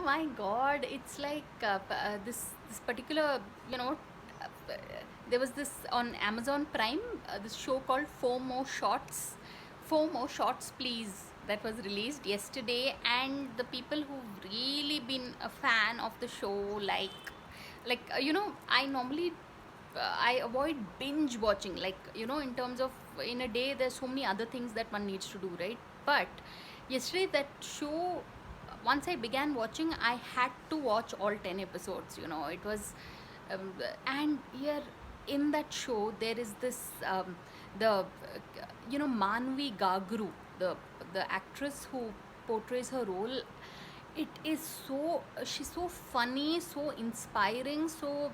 my God, it's like this particular, you know, uh, there was this on Amazon Prime, this show called Four More Shots, Please, that was released yesterday, and the people who've really been a fan of the show, I normally I avoid binge watching, like, in terms of, in a day there's so many other things that one needs to do, right? But yesterday, that show, once I began watching, I had to watch all 10 episodes. It was, and here in that show, there is this, the, Manvi Gagru, the actress who portrays her role. It is so, she's so funny, so inspiring, so,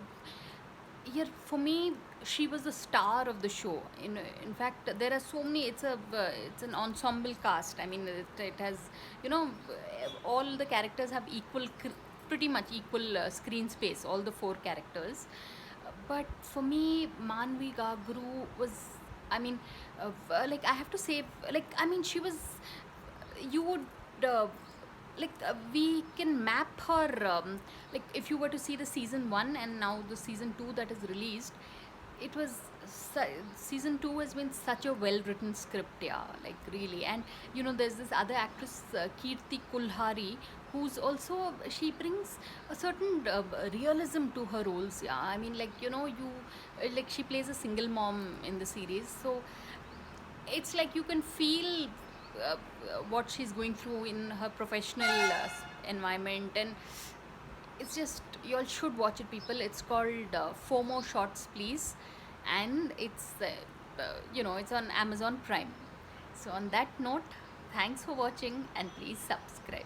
here for me, she was the star of the show. In fact, there are so many, it's an ensemble cast. I mean, it has, you know all the characters have pretty much equal screen space, all the four characters. But for me, Manvi Gagru was, I mean, like, I have to say, like, I mean, she was, you would, we can map her, like, if you were to see the season 1 and now the season 2 that is released, it was, season 2 has been such a well written script, yeah, like, really. And there's this other actress, Kirti Kulhari, who's also, she brings a certain realism to her roles, yeah. I mean, like, like, she plays a single mom in the series, so it's like you can feel what she's going through in her professional environment. And it's just, you all should watch it, people. It's called Four More Shots, Please, and it's on Amazon Prime. So on that note, thanks for watching, and please subscribe.